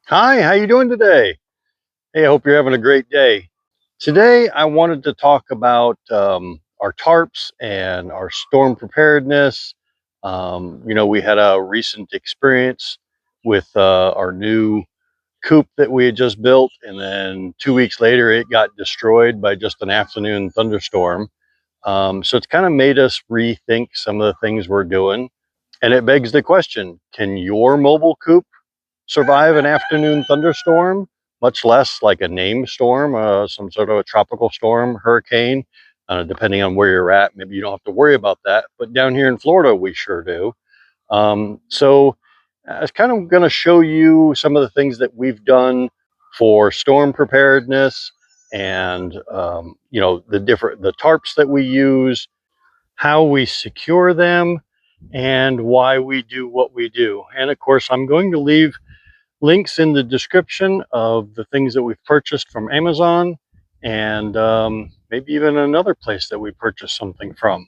Hi, how you doing today? Hey, I hope you're having a great day. Today, I wanted to talk about our tarps and our storm preparedness. We had a recent experience with our new coop that we had just built, and then 2 weeks later, it got destroyed by just an afternoon thunderstorm. So it's kind of made us rethink some of the things we're doing. And it begs the question, can your mobile coop survive an afternoon thunderstorm, much less like a named storm, some sort of a tropical storm, hurricane, depending on where you're at. Maybe you don't have to worry about that. But down here in Florida, we sure do. So I was kind of going to show you some of the things that we've done for storm preparedness and, the tarps that we use, how we secure them, and why we do what we do. And of course, I'm going to leave links in the description of the things that we've purchased from Amazon and maybe even another place that we purchased something from.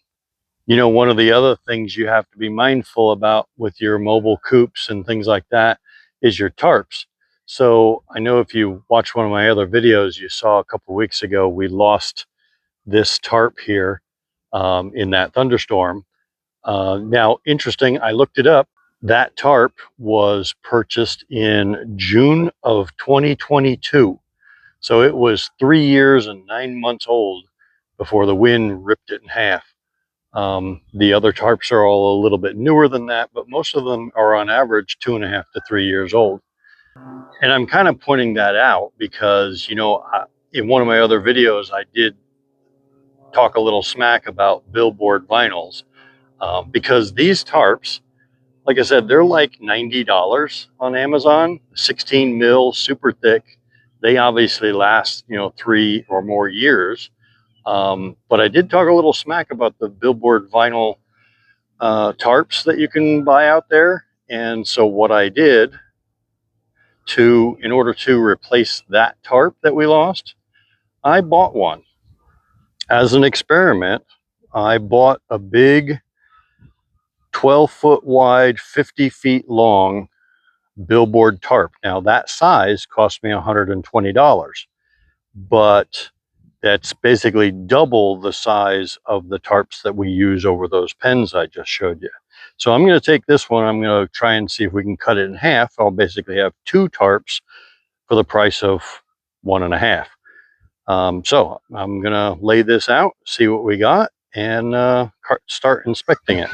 One of the other things you have to be mindful about with your mobile coops and things like that is your tarps. So I know if you watch one of my other videos, you saw a couple of weeks ago, we lost this tarp here in that thunderstorm. Now, interesting, I looked it up. That tarp was purchased in June of 2022. So it was 3 years and 9 months old before the wind ripped it in half. The other tarps are all a little bit newer than that, but most of them are on average 2.5 to 3 years old. And I'm kind of pointing that out because, in one of my other videos, I did talk a little smack about Billboard vinyls because these tarps, like I said, they're like $90 on Amazon, 16 mil, super thick. They obviously last, 3 or more years. But I did talk a little smack about the Billboard vinyl tarps that you can buy out there. And so what I did in order to replace that tarp that we lost, I bought one. As an experiment, I bought a big 12-foot wide, 50 feet long Billboard tarp. Now that size cost me $120, but that's basically double the size of the tarps that we use over those pens I just showed you. So I'm going to take this one, I'm going to try and see if we can cut it in half. I'll basically have two tarps for the price of one and a half. So I'm going to lay this out, see what we got, and start inspecting it.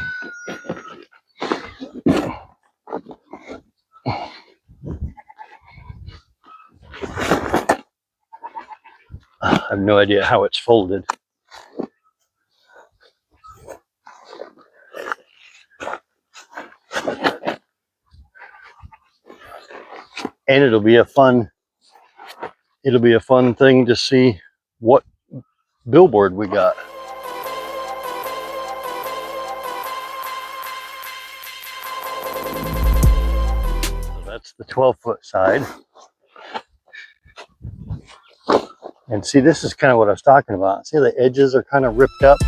I have no idea how it's folded. And it'll be a fun thing to see what Billboard we got. So that's the 12-foot side. And see, this is kind of what I was talking about. See, the edges are kind of ripped up.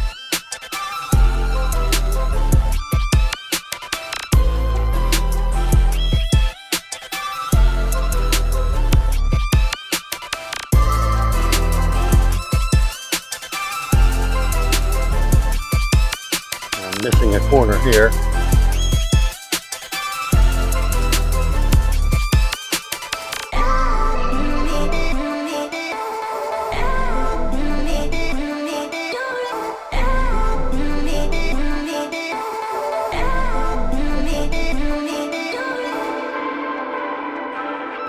I'm missing a corner here.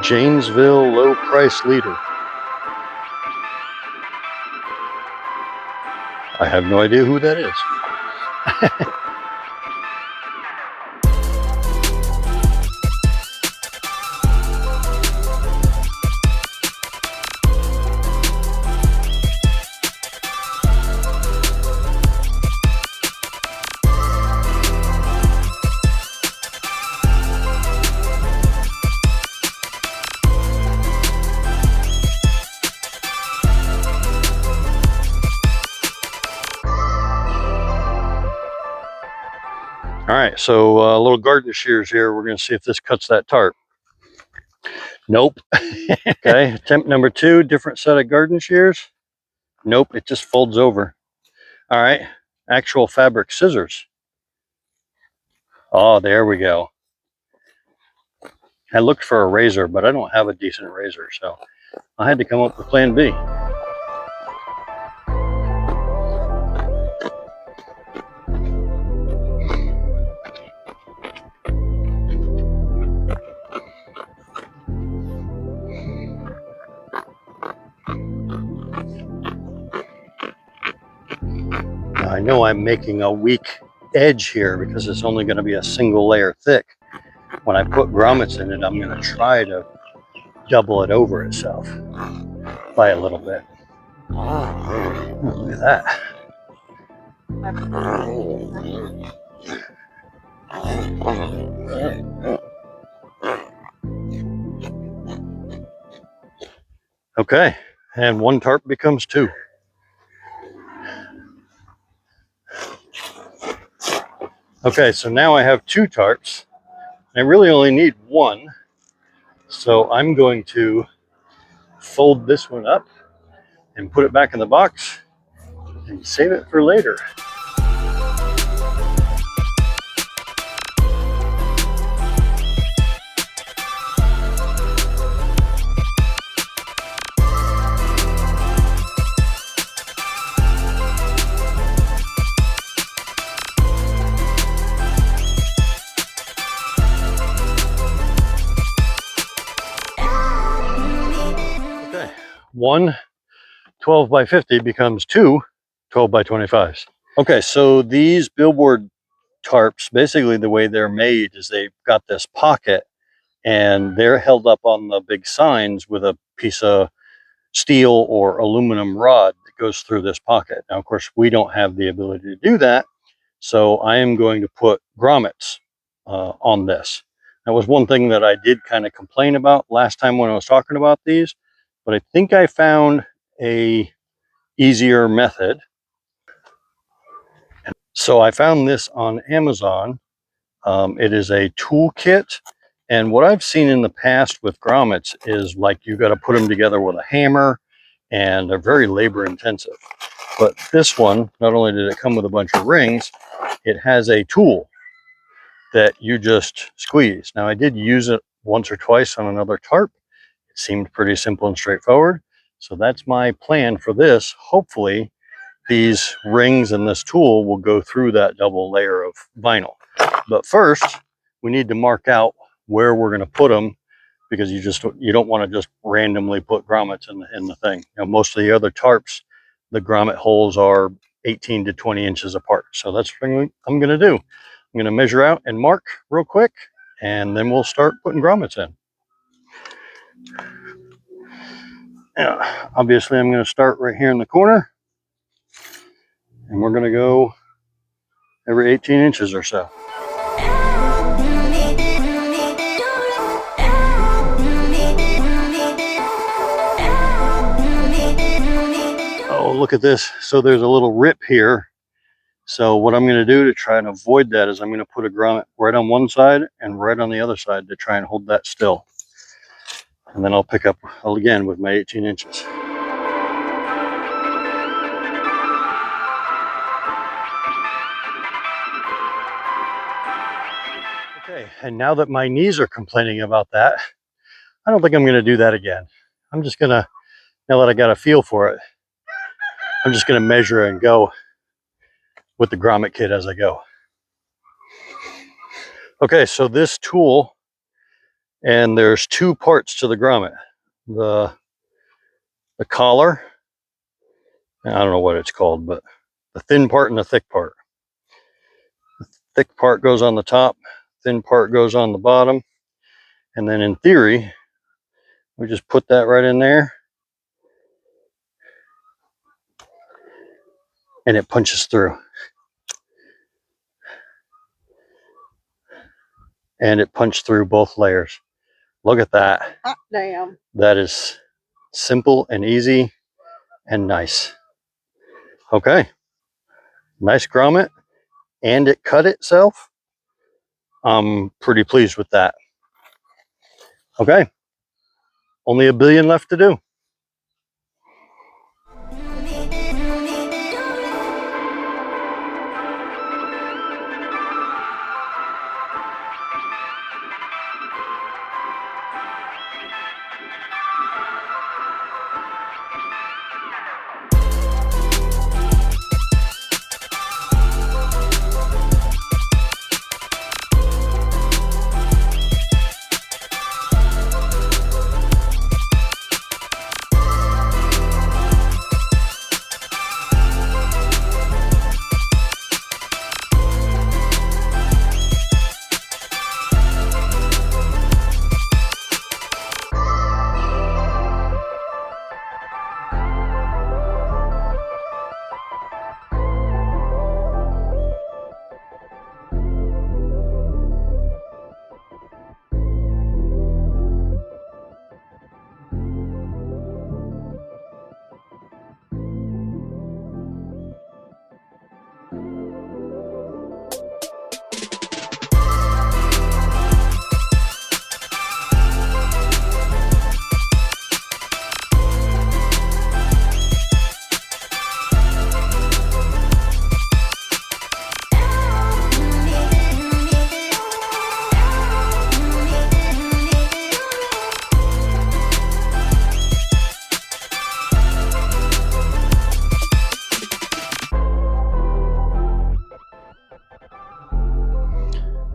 Janesville low price leader. I have no idea who that is. All right, so a little garden shears here. We're going to see if this cuts that tarp. Nope. Okay, attempt number 2, different set of garden shears. Nope, it just folds over. All right, actual fabric scissors. Oh, there we go. I looked for a razor, but I don't have a decent razor, so I had to come up with plan B. Now, I know I'm making a weak edge here because it's only going to be a single layer thick. When I put grommets in it, I'm going to try to double it over itself by a little bit. Oh, look at that. Okay, and 1 tarp becomes 2. Okay, so now I have 2 tarps. I really only need 1, so I'm going to fold this one up and put it back in the box and save it for later. Okay, 1 12 by 50 becomes 2 12 by 25s. Okay, so these Billboard tarps, basically the way they're made is they've got this pocket and they're held up on the big signs with a piece of steel or aluminum rod that goes through this pocket. Now, of course, we don't have the ability to do that, so I am going to put grommets on this. That was one thing that I did kind of complain about last time when I was talking about these, but I think I found a easier method. So I found this on Amazon. It is a toolkit, and what I've seen in the past with grommets is like you got to put them together with a hammer, and they're very labor intensive. But this one, not only did it come with a bunch of rings, it has a tool that you just squeeze. Now, I did use it once or twice on another tarp. It seemed pretty simple and straightforward. So that's my plan for this. Hopefully, these rings and this tool will go through that double layer of vinyl. But first, we need to mark out where we're going to put them, because you don't want to just randomly put grommets in the thing. You know, most of the other tarps, the grommet holes are 18 to 20 inches apart. So that's what I'm going to do. I'm going to measure out and mark real quick, and then we'll start putting grommets in. Yeah, obviously I'm going to start right here in the corner, and we're going to go every 18 inches or so. Oh, look at this. So there's a little rip here. So what I'm going to do to try and avoid that is I'm going to put a grommet right on one side and right on the other side to try and hold that still. And then I'll pick up again with my 18 inches. Okay, and now that my knees are complaining about that, I don't think I'm going to do that again. I'm just going to, now that I got a feel for it, I'm just going to measure and go with the grommet kit as I go. Okay, so this tool, and there's 2 parts to the grommet. The collar, I don't know what it's called, but the thin part and the thick part. The thick part goes on the top, thin part goes on the bottom. And then in theory, we just put that right in there, and it punches through. And it punched through both layers. Look at that. Hot damn. That is simple and easy and nice. Okay. Nice grommet, and it cut itself. I'm pretty pleased with that. Okay. Only a billion left to do.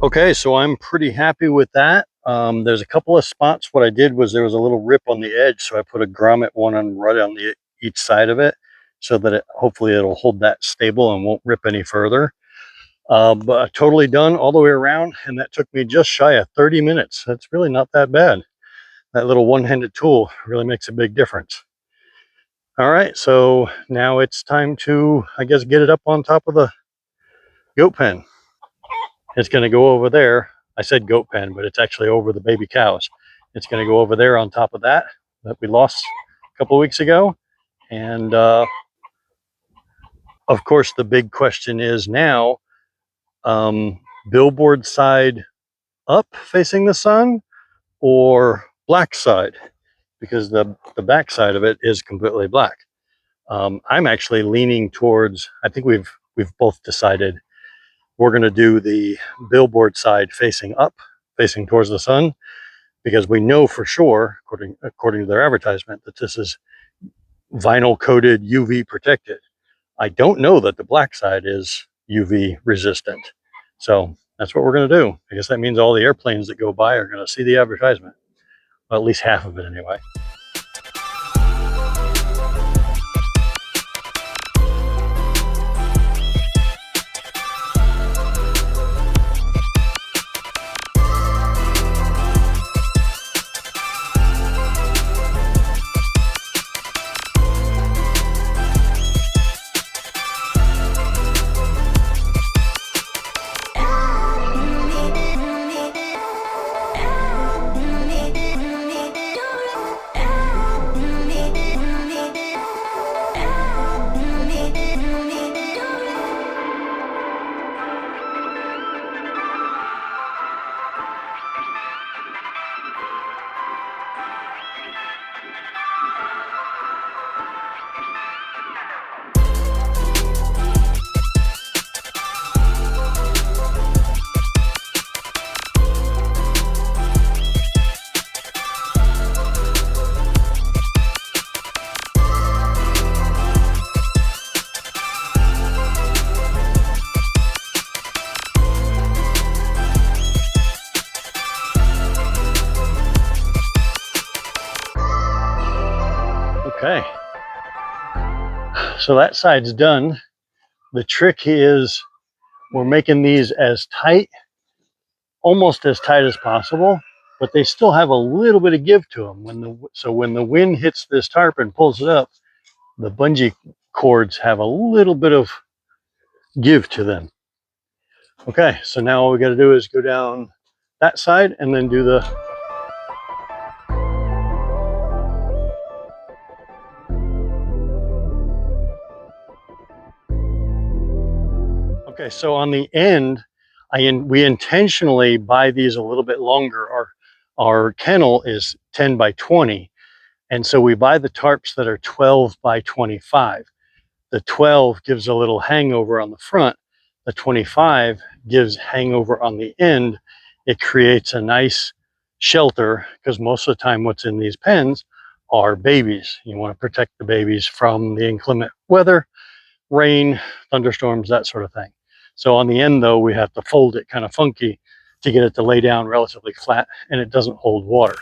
Okay, so I'm pretty happy with that. There's a couple of spots. What I did was there was a little rip on the edge, so I put a grommet one on right on each side of it, so that hopefully it'll hold that stable and won't rip any further. But totally done all the way around, and that took me just shy of 30 minutes. That's really not that bad. That little one-handed tool really makes a big difference. All right, so now it's time to, I guess, get it up on top of the goat pen. It's going to go over there. I said goat pen, but it's actually over the baby cows. It's going to go over there on top of that we lost a couple of weeks ago. And of course, the big question is now, billboard side up facing the sun or black side, because the back side of it is completely black. I'm actually leaning towards, I think we've both decided we're going to do the billboard side facing up, facing towards the sun, because we know for sure, according to their advertisement, that this is vinyl coated, UV protected. I don't know that the black side is UV resistant. So that's what we're going to do. I guess that means all the airplanes that go by are going to see the advertisement. Well, at least half of it anyway. Okay, so that side's done. The trick is we're making these as tight, almost as tight as possible, but they still have a little bit of give to them. So when the wind hits this tarp and pulls it up, the bungee cords have a little bit of give to them. Okay, so now all we got to do is go down that side and then do the okay, so on the end, we intentionally buy these a little bit longer. Our kennel is 10 by 20. And so we buy the tarps that are 12 by 25. The 12 gives a little hangover on the front. The 25 gives hangover on the end. It creates a nice shelter, because most of the time what's in these pens are babies. You want to protect the babies from the inclement weather, rain, thunderstorms, that sort of thing. So on the end though, we have to fold it kind of funky to get it to lay down relatively flat, and it doesn't hold water.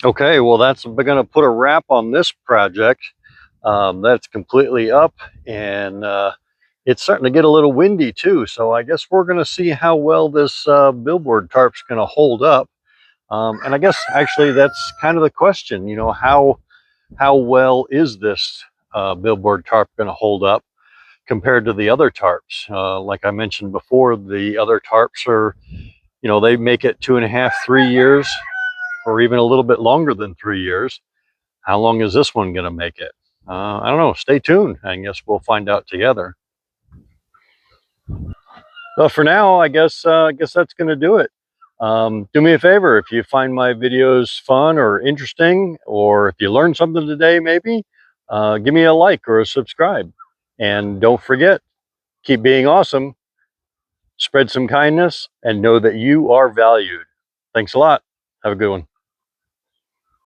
Okay, well, we're going to put a wrap on this project. That's completely up, and it's starting to get a little windy too. So I guess we're going to see how well this Billboard tarp's going to hold up. And I guess actually that's kind of the question. You know, how well is this Billboard tarp going to hold up compared to the other tarps? Like I mentioned before, the other tarps are, they make it 2.5, 3 years, or even a little bit longer than 3 years. How long is this one going to make it? I don't know. Stay tuned. I guess we'll find out together. But for now, I guess that's going to do it. Do me a favor, if you find my videos fun or interesting, or if you learned something today, maybe give me a like or a subscribe. And don't forget, keep being awesome, spread some kindness, and know that you are valued. Thanks a lot. Have a good one.